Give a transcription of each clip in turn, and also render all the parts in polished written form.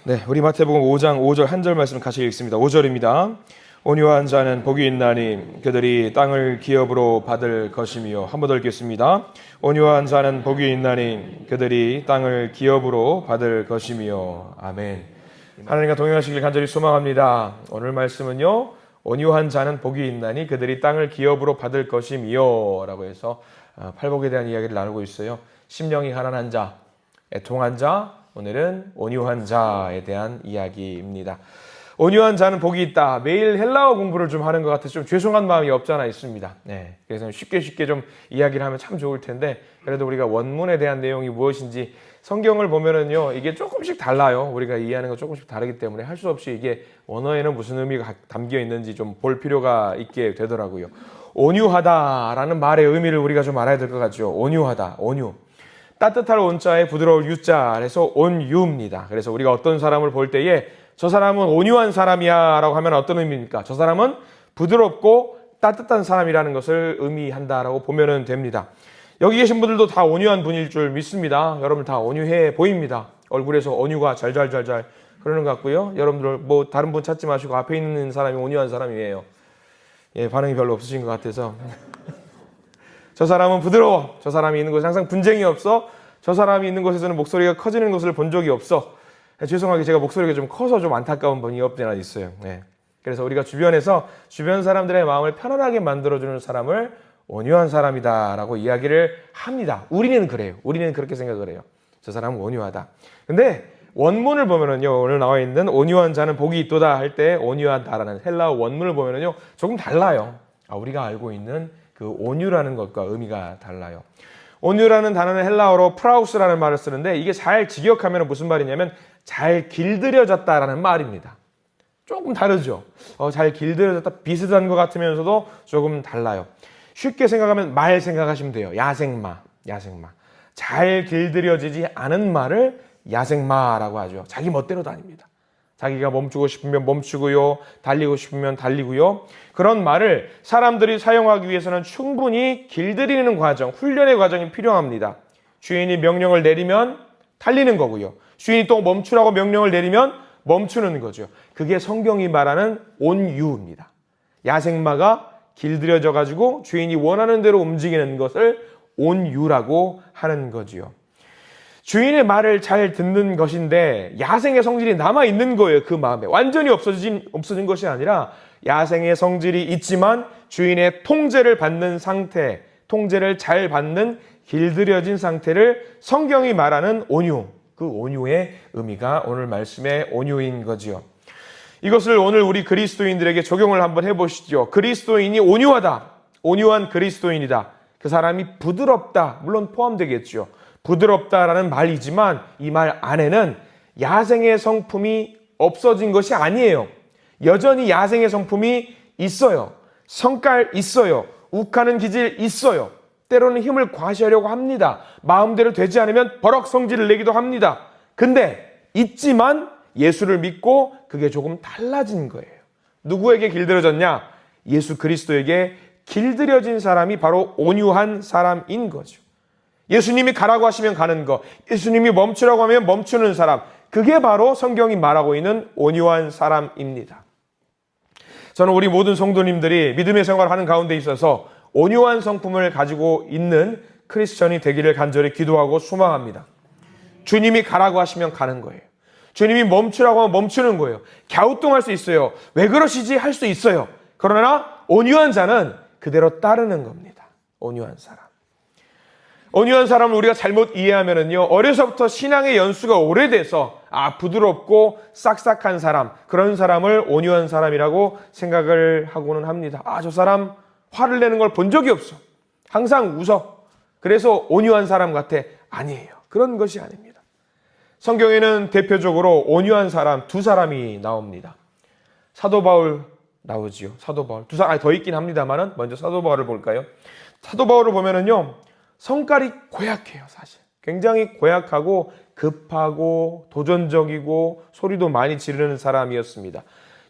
네, 우리 마태복음 5장 5절 한 절 말씀 같이 읽습니다. 5절입니다. 온유한 자는 복이 있나니 그들이 땅을 기업으로 받을 것이며. 한 번 더 읽겠습니다. 온유한 자는 복이 있나니 그들이 땅을 기업으로 받을 것이며. 아멘. 하나님과 동행하시길 간절히 소망합니다. 오늘 말씀은요, 온유한 자는 복이 있나니 그들이 땅을 기업으로 받을 것이며 라고 해서 팔복에 대한 이야기를 나누고 있어요. 심령이 가난한 자, 애통한 자, 오늘은 온유한 자에 대한 이야기입니다. 온유한 자는 복이 있다. 매일 헬라어 공부를 좀 하는 것 같아서 좀 죄송한 마음이 없잖아 있습니다. 네, 그래서 쉽게 좀 이야기를 하면 참 좋을 텐데, 그래도 우리가 원문에 대한 내용이 무엇인지 성경을 보면은요, 이게 조금씩 달라요. 우리가 이해하는 거 조금씩 다르기 때문에 할 수 없이 이게 원어에는 무슨 의미가 담겨 있는지 좀 볼 필요가 있게 되더라고요. 온유하다라는 말의 의미를 우리가 좀 알아야 될 것 같죠. 온유하다, 온유. 따뜻할 온자에 부드러울 유자, 그래서 온유입니다. 그래서 우리가 어떤 사람을 볼 때에 저 사람은 온유한 사람이야 라고 하면 어떤 의미입니까? 저 사람은 부드럽고 따뜻한 사람이라는 것을 의미한다라고 보면 됩니다. 여기 계신 분들도 다 온유한 분일 줄 믿습니다. 여러분 다 온유해 보입니다. 얼굴에서 온유가 잘잘잘잘 흐르는 것 같고요. 여러분들 뭐 다른 분 찾지 마시고 앞에 있는 사람이 온유한 사람이에요. 예, 반응이 별로 없으신 것 같아서. 저 사람은 부드러워. 저 사람이 있는 곳에 항상 분쟁이 없어. 저 사람이 있는 곳에서는 목소리가 커지는 것을 본 적이 없어. 죄송하게 제가 목소리가 좀 커서 좀 안타까운 분이 없지않아 있어요. 네. 그래서 우리가 주변에서 주변 사람들의 마음을 편안하게 만들어주는 사람을 온유한 사람이다라고 이야기를 합니다. 우리는 그래요. 우리는 그렇게 생각을 해요. 저 사람은 온유하다. 근데 원문을 보면은요, 오늘 나와 있는 온유한 자는 복이 있도다 할 때 온유하다라는 헬라어 원문을 보면은요, 조금 달라요. 우리가 알고 있는 그 온유라는 것과 의미가 달라요. 온유라는 단어는 헬라어로 프라우스라는 말을 쓰는데, 이게 잘 직역하면 무슨 말이냐면 잘 길들여졌다라는 말입니다. 조금 다르죠. 잘 길들여졌다, 비슷한 것 같으면서도 조금 달라요. 쉽게 생각하면 말 생각하시면 돼요. 야생마. 잘 길들여지지 않은 말을 야생마라고 하죠. 자기 멋대로 다닙니다. 자기가 멈추고 싶으면 멈추고요, 달리고 싶으면 달리고요. 그런 말을 사람들이 사용하기 위해서는 충분히 길들이는 과정, 훈련의 과정이 필요합니다. 주인이 명령을 내리면 달리는 거고요. 주인이 또 멈추라고 명령을 내리면 멈추는 거죠. 그게 성경이 말하는 온유입니다. 야생마가 길들여져 가지고 주인이 원하는 대로 움직이는 것을 온유라고 하는 거지요. 주인의 말을 잘 듣는 것인데 야생의 성질이 남아있는 거예요. 그 마음에. 완전히 없어진 것이 아니라 야생의 성질이 있지만 주인의 통제를 받는 상태, 통제를 잘 받는 길들여진 상태를 성경이 말하는 온유, 그 온유의 의미가 오늘 말씀의 온유인 거지요. 이것을 오늘 우리 그리스도인들에게 적용을 한번 해보시죠. 그리스도인이 온유하다, 온유한 그리스도인이다. 그 사람이 부드럽다, 물론 포함되겠죠. 부드럽다라는 말이지만 이 말 안에는 야생의 성품이 없어진 것이 아니에요. 여전히 야생의 성품이 있어요. 성깔 있어요. 욱하는 기질 있어요. 때로는 힘을 과시하려고 합니다. 마음대로 되지 않으면 버럭 성질을 내기도 합니다. 근데 있지만 예수를 믿고 그게 조금 달라진 거예요. 누구에게 길들여졌냐? 예수 그리스도에게 길들여진 사람이 바로 온유한 사람인 거죠. 예수님이 가라고 하시면 가는 거, 예수님이 멈추라고 하면 멈추는 사람, 그게 바로 성경이 말하고 있는 온유한 사람입니다. 저는 우리 모든 성도님들이 믿음의 생활을 하는 가운데 있어서 온유한 성품을 가지고 있는 크리스천이 되기를 간절히 기도하고 소망합니다. 주님이 가라고 하시면 가는 거예요. 주님이 멈추라고 하면 멈추는 거예요. 갸우뚱할 수 있어요. 왜 그러시지? 할 수 있어요. 그러나 온유한 자는 그대로 따르는 겁니다. 온유한 사람. 온유한 사람을 우리가 잘못 이해하면은요, 어려서부터 신앙의 연수가 오래돼서 부드럽고 싹싹한 사람, 그런 사람을 온유한 사람이라고 생각을 하고는 합니다. 저 사람 화를 내는 걸 본 적이 없어. 항상 웃어. 그래서 온유한 사람 같아. 아니에요. 그런 것이 아닙니다. 성경에는 대표적으로 온유한 사람 두 사람이 나옵니다. 사도 바울 나오지요. 사도 바울. 두 사람 더 있긴 합니다만은 먼저 사도 바울을 볼까요? 사도 바울을 보면은요, 성깔이 고약해요, 사실. 굉장히 고약하고 급하고 도전적이고 소리도 많이 지르는 사람이었습니다.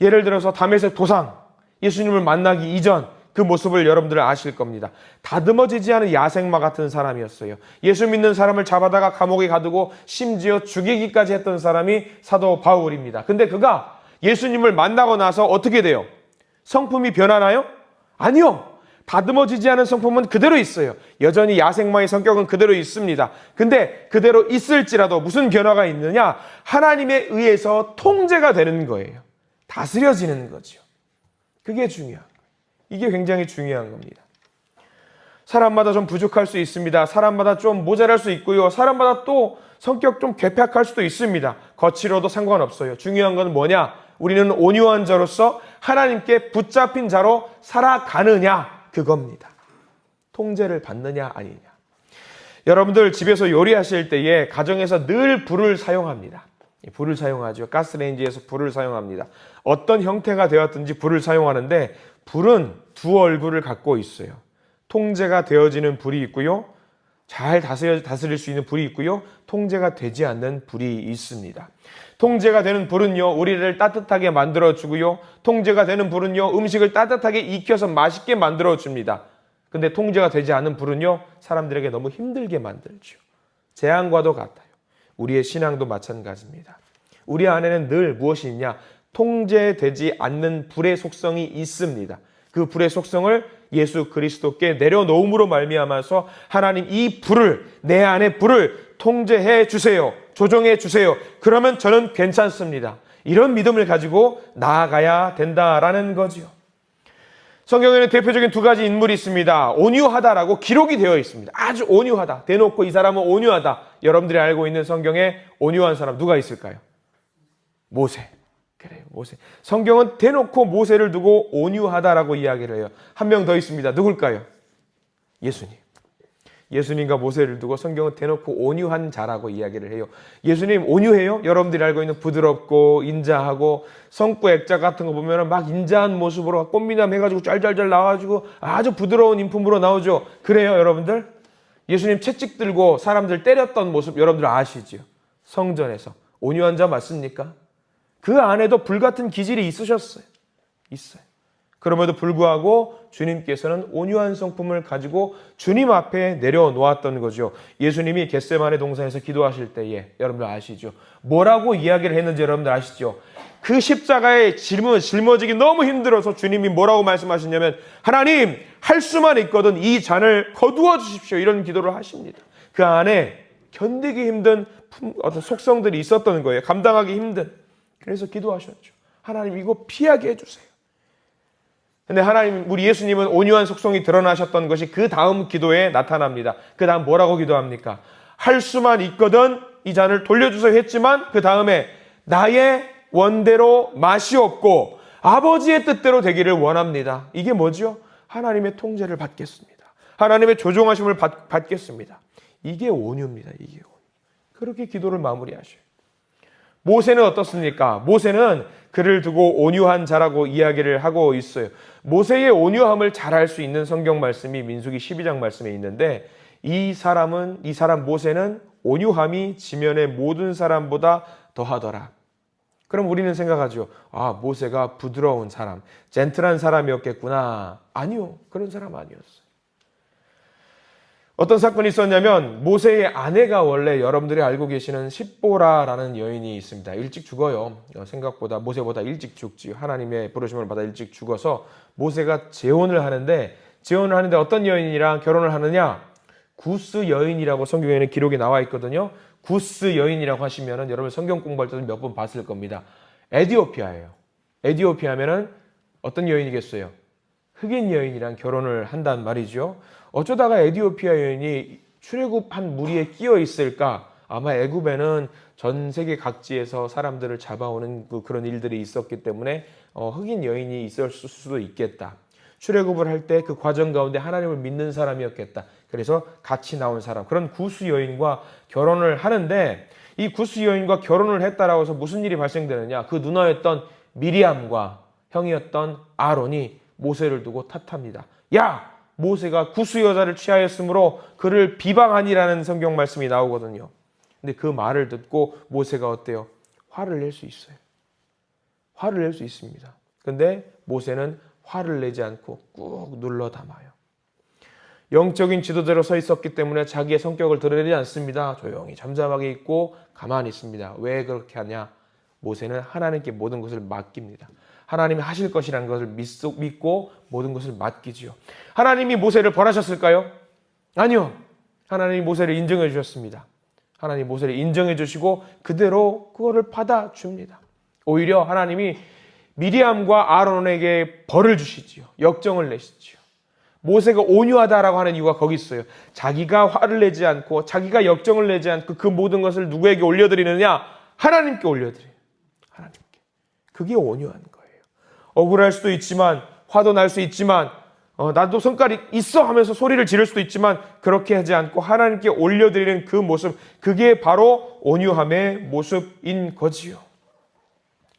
예를 들어서 다메섹 도상, 예수님을 만나기 이전 그 모습을 여러분들 아실 겁니다. 다듬어지지 않은 야생마 같은 사람이었어요. 예수 믿는 사람을 잡아다가 감옥에 가두고 심지어 죽이기까지 했던 사람이 사도 바울입니다. 근데 그가 예수님을 만나고 나서 어떻게 돼요? 성품이 변하나요? 아니요. 다듬어지지 않은 성품은 그대로 있어요. 여전히 야생마의 성격은 그대로 있습니다. 근데 그대로 있을지라도 무슨 변화가 있느냐? 하나님에 의해서 통제가 되는 거예요. 다스려지는 거죠. 그게 중요한 거예요. 이게 굉장히 중요한 겁니다. 사람마다 좀 부족할 수 있습니다. 사람마다 좀 모자랄 수 있고요. 사람마다 또 성격 좀 괴팍할 수도 있습니다. 거칠어도 상관없어요. 중요한 건 뭐냐? 우리는 온유한 자로서 하나님께 붙잡힌 자로 살아가느냐? 그겁니다. 통제를 받느냐 아니냐. 여러분들 집에서 요리하실 때에 가정에서 늘 불을 사용합니다. 불을 사용하죠. 가스레인지에서 불을 사용합니다. 어떤 형태가 되었든지 불을 사용하는데 불은 두 얼굴을 갖고 있어요. 통제가 되어지는 불이 있고요. 잘 다스릴 수 있는 불이 있고요. 통제가 되지 않는 불이 있습니다. 통제가 되는 불은요, 우리를 따뜻하게 만들어주고요. 통제가 되는 불은요, 음식을 따뜻하게 익혀서 맛있게 만들어줍니다. 근데 통제가 되지 않은 불은요, 사람들에게 너무 힘들게 만들죠. 재앙과도 같아요. 우리의 신앙도 마찬가지입니다. 우리 안에는 늘 무엇이 있냐? 통제되지 않는 불의 속성이 있습니다. 그 불의 속성을 예수 그리스도께 내려놓음으로 말미암아서 하나님 이 불을, 내 안의 불을 통제해 주세요. 조정해 주세요. 그러면 저는 괜찮습니다. 이런 믿음을 가지고 나아가야 된다라는 거지요. 성경에는 대표적인 두 가지 인물이 있습니다. 온유하다라고 기록이 되어 있습니다. 아주 온유하다. 대놓고 이 사람은 온유하다. 여러분들이 알고 있는 성경에 온유한 사람 누가 있을까요? 모세. 그래요, 모세. 성경은 대놓고 모세를 두고 온유하다라고 이야기를 해요. 한 명 더 있습니다. 누굴까요? 예수님. 예수님과 모세를 두고 성경은 대놓고 온유한 자라고 이야기를 해요. 예수님 온유해요? 여러분들이 알고 있는 부드럽고 인자하고 성부 액자 같은 거 보면 막 인자한 모습으로 꽃미남 해가지고 짤짤짤 나와가지고 아주 부드러운 인품으로 나오죠. 그래요, 여러분들? 예수님 채찍 들고 사람들 때렸던 모습 여러분들 아시죠? 성전에서. 온유한 자 맞습니까? 그 안에도 불같은 기질이 있으셨어요. 있어요. 그럼에도 불구하고 주님께서는 온유한 성품을 가지고 주님 앞에 내려놓았던 거죠. 예수님이 겟세마네 동산에서 기도하실 때에 여러분들 아시죠? 뭐라고 이야기를 했는지 여러분들 아시죠? 그 십자가에 짊어지기 너무 힘들어서 주님이 뭐라고 말씀하시냐면 하나님 할 수만 있거든 이 잔을 거두어 주십시오. 이런 기도를 하십니다. 그 안에 견디기 힘든 어떤 속성들이 있었던 거예요. 감당하기 힘든. 그래서 기도하셨죠. 하나님 이거 피하게 해주세요. 근데 하나님, 우리 예수님은 온유한 속성이 드러나셨던 것이 그 다음 기도에 나타납니다. 그 다음 뭐라고 기도합니까? 할 수만 있거든 이 잔을 돌려주세요 했지만 그 다음에 나의 원대로 마시옵고 아버지의 뜻대로 되기를 원합니다. 이게 뭐죠? 하나님의 통제를 받겠습니다. 하나님의 조종하심을 받겠습니다. 이게 온유입니다. 이게 온유. 그렇게 기도를 마무리하셔요. 모세는 어떻습니까? 모세는 그를 두고 온유한 자라고 이야기를 하고 있어요. 모세의 온유함을 잘 알 수 있는 성경 말씀이 민수기 12장 말씀에 있는데 이 사람 모세는 온유함이 지면의 모든 사람보다 더하더라. 그럼 우리는 생각하죠. 아, 모세가 부드러운 사람, 젠틀한 사람이었겠구나. 아니요. 그런 사람 아니었어요. 어떤 사건이 있었냐면 모세의 아내가 원래 여러분들이 알고 계시는 십보라라는 여인이 있습니다. 일찍 죽어요. 생각보다 모세보다 일찍 죽지요. 하나님의 부르심을 받아 일찍 죽어서 모세가 재혼을 하는데 어떤 여인이랑 결혼을 하느냐? 구스 여인이라고 성경에는 기록이 나와 있거든요. 구스 여인이라고 하시면은 여러분 성경 공부할 때도 몇 번 봤을 겁니다. 에티오피아예요. 에티오피아면은 어떤 여인이겠어요? 흑인 여인이랑 결혼을 한단 말이죠. 어쩌다가 에티오피아 여인이 출애굽한 무리에 끼어 있을까? 아마 애굽에는 전 세계 각지에서 사람들을 잡아오는 그런 일들이 있었기 때문에 흑인 여인이 있을 수도 있겠다. 출애굽을 할 때 그 과정 가운데 하나님을 믿는 사람이었겠다. 그래서 같이 나온 사람, 그런 구스 여인과 결혼을 하는데 이 구스 여인과 결혼을 했다라고 해서 무슨 일이 발생되느냐? 그 누나였던 미리암과 형이었던 아론이 모세를 두고 탓합니다. 야! 모세가 구스 여자를 취하였으므로 그를 비방하니라는 성경 말씀이 나오거든요. 근데 그 말을 듣고 모세가 어때요? 화를 낼 수 있어요. 화를 낼 수 있습니다. 근데 모세는 화를 내지 않고 꾹 눌러 담아요. 영적인 지도자로 서 있었기 때문에 자기의 성격을 드러내지 않습니다. 조용히 잠잠하게 있고 가만히 있습니다. 왜 그렇게 하냐? 모세는 하나님께 모든 것을 맡깁니다. 하나님이 하실 것이라는 것을 믿고 모든 것을 맡기지요. 하나님이 모세를 벌하셨을까요? 아니요. 하나님이 모세를 인정해 주셨습니다. 하나님이 모세를 인정해 주시고 그대로 그거를 받아줍니다. 오히려 하나님이 미리암과 아론에게 벌을 주시지요. 역정을 내시지요. 모세가 온유하다라고 하는 이유가 거기 있어요. 자기가 화를 내지 않고 자기가 역정을 내지 않고 그 모든 것을 누구에게 올려드리느냐? 하나님께 올려드려요. 하나님께. 그게 온유한 거예요. 억울할 수도 있지만 화도 날 수 있지만 나도 성깔이 있어 하면서 소리를 지를 수도 있지만 그렇게 하지 않고 하나님께 올려드리는 그 모습, 그게 바로 온유함의 모습인 거지요.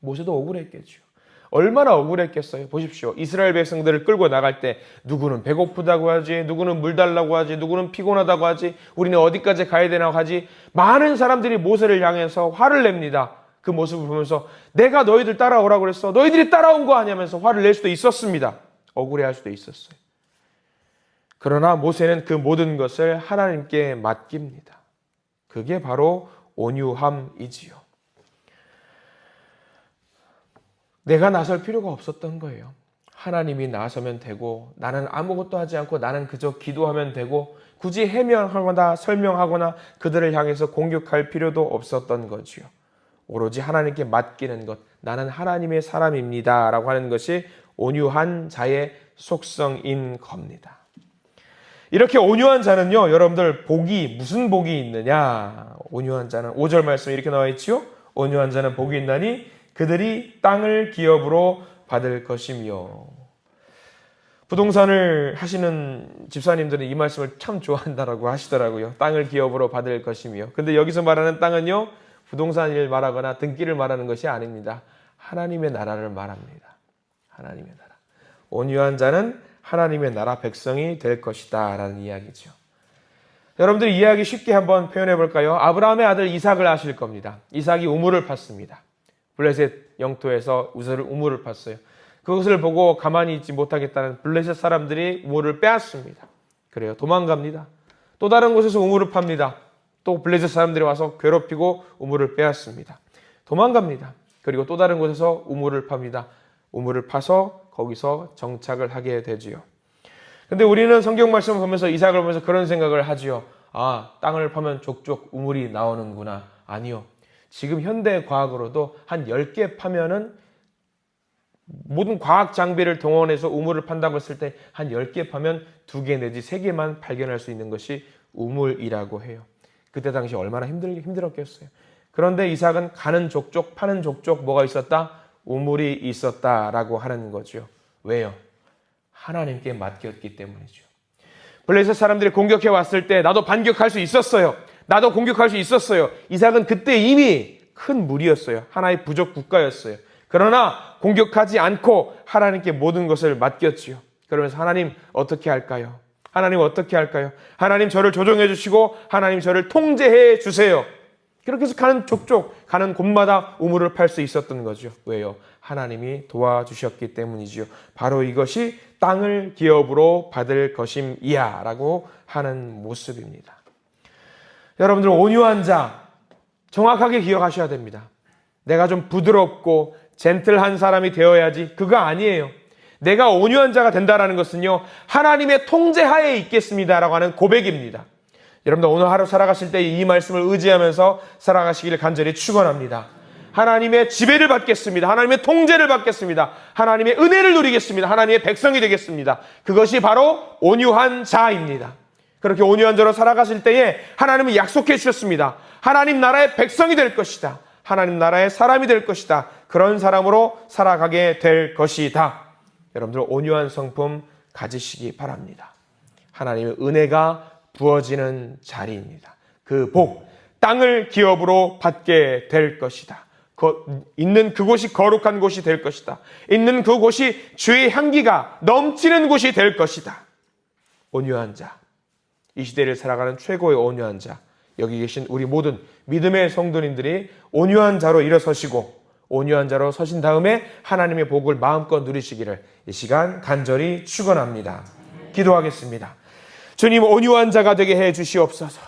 모세도 억울했겠죠. 얼마나 억울했겠어요. 보십시오. 이스라엘 백성들을 끌고 나갈 때 누구는 배고프다고 하지, 누구는 물 달라고 하지, 누구는 피곤하다고 하지, 우리는 어디까지 가야 되나 하지. 많은 사람들이 모세를 향해서 화를 냅니다. 그 모습을 보면서 내가 너희들 따라오라고 그랬어. 너희들이 따라온 거 아니면서 화를 낼 수도 있었습니다. 억울해할 수도 있었어요. 그러나 모세는 그 모든 것을 하나님께 맡깁니다. 그게 바로 온유함이지요. 내가 나설 필요가 없었던 거예요. 하나님이 나서면 되고 나는 아무것도 하지 않고 나는 그저 기도하면 되고 굳이 해명하거나 설명하거나 그들을 향해서 공격할 필요도 없었던 거지요. 오로지 하나님께 맡기는 것, 나는 하나님의 사람입니다 라고 하는 것이 온유한 자의 속성인 겁니다. 이렇게 온유한 자는요, 여러분들 복이 무슨 복이 있느냐? 온유한 자는 5절 말씀에 이렇게 나와 있지요. 온유한 자는 복이 있나니 그들이 땅을 기업으로 받을 것이며. 부동산을 하시는 집사님들은 이 말씀을 참 좋아한다라고 하시더라고요. 땅을 기업으로 받을 것이며. 근데 여기서 말하는 땅은요, 부동산을 말하거나 등기를 말하는 것이 아닙니다. 하나님의 나라를 말합니다. 하나님의 나라. 온유한 자는 하나님의 나라 백성이 될 것이다 라는 이야기죠. 여러분들이 이야기 쉽게 한번 표현해 볼까요? 아브라함의 아들 이삭을 아실 겁니다. 이삭이 우물을 팠습니다. 블레셋 영토에서 우물을 팠어요. 그것을 보고 가만히 있지 못하겠다는 블레셋 사람들이 우물을 빼앗습니다. 그래요. 도망갑니다. 또 다른 곳에서 우물을 팝니다. 또 블레셋 사람들이 와서 괴롭히고 우물을 빼앗습니다. 도망갑니다. 그리고 또 다른 곳에서 우물을 팝니다. 우물을 파서 거기서 정착을 하게 되지요. 근데 우리는 성경 말씀을 보면서 이삭을 보면서 그런 생각을 하지요. 아, 땅을 파면 족족 우물이 나오는구나. 아니요. 지금 현대 과학으로도 한 10개 파면은 모든 과학 장비를 동원해서 우물을 판다고 했을 때 한 10개 파면 2개 내지 3개만 발견할 수 있는 것이 우물이라고 해요. 그때 당시 얼마나 힘들었겠어요. 그런데 이삭은 가는 족족 파는 족족 뭐가 있었다? 우물이 있었다라고 하는 거죠. 왜요? 하나님께 맡겼기 때문이죠. 블레셋 사람들이 공격해 왔을 때 나도 반격할 수 있었어요. 나도 공격할 수 있었어요. 이삭은 그때 이미 큰 무리였어요. 하나의 부족 국가였어요. 그러나 공격하지 않고 하나님께 모든 것을 맡겼지요. 그러면서 하나님 어떻게 할까요? 하나님 어떻게 할까요? 하나님 저를 조종해 주시고 하나님 저를 통제해 주세요. 그렇게 해서 가는 족족, 가는 곳마다 우물을 팔 수 있었던 거죠. 왜요? 하나님이 도와주셨기 때문이지요. 바로 이것이 땅을 기업으로 받을 것임이야 라고 하는 모습입니다. 여러분들 온유한 자 정확하게 기억하셔야 됩니다. 내가 좀 부드럽고 젠틀한 사람이 되어야지 그거 아니에요. 내가 온유한 자가 된다는 것은요. 하나님의 통제하에 있겠습니다라고 하는 고백입니다. 여러분들 오늘 하루 살아가실 때 이 말씀을 의지하면서 살아가시기를 간절히 축원합니다. 하나님의 지배를 받겠습니다. 하나님의 통제를 받겠습니다. 하나님의 은혜를 누리겠습니다. 하나님의 백성이 되겠습니다. 그것이 바로 온유한 자입니다. 그렇게 온유한 자로 살아가실 때에 하나님은 약속해 주셨습니다. 하나님 나라의 백성이 될 것이다. 하나님 나라의 사람이 될 것이다. 그런 사람으로 살아가게 될 것이다. 여러분들 온유한 성품 가지시기 바랍니다. 하나님의 은혜가 부어지는 자리입니다. 그 복, 땅을 기업으로 받게 될 것이다. 있는 그곳이 거룩한 곳이 될 것이다. 있는 그곳이 주의 향기가 넘치는 곳이 될 것이다. 온유한 자, 이 시대를 살아가는 최고의 온유한 자, 여기 계신 우리 모든 믿음의 성도님들이 온유한 자로 일어서시고 온유한 자로 서신 다음에 하나님의 복을 마음껏 누리시기를 이 시간 간절히 축원합니다. 기도하겠습니다. 주님, 온유한 자가 되게 해 주시옵소서.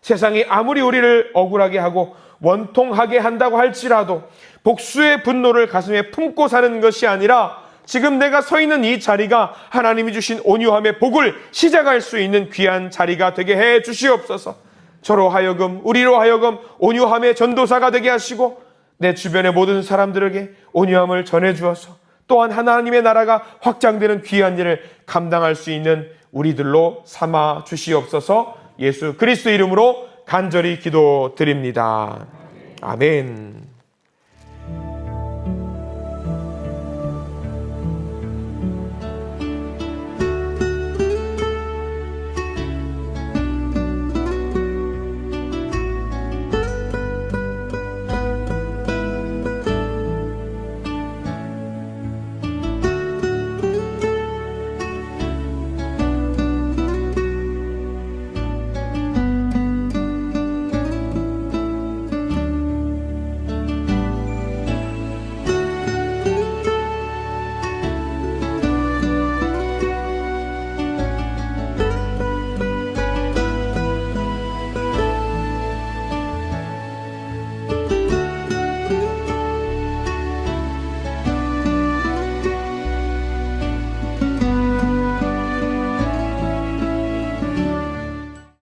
세상이 아무리 우리를 억울하게 하고 원통하게 한다고 할지라도 복수의 분노를 가슴에 품고 사는 것이 아니라 지금 내가 서 있는 이 자리가 하나님이 주신 온유함의 복을 시작할 수 있는 귀한 자리가 되게 해 주시옵소서. 저로 하여금, 우리로 하여금 온유함의 전도사가 되게 하시고 내 주변의 모든 사람들에게 온유함을 전해 주어서 또한 하나님의 나라가 확장되는 귀한 일을 감당할 수 있는 우리들로 삼아 주시옵소서. 예수 그리스도 이름으로 간절히 기도드립니다. 아멘.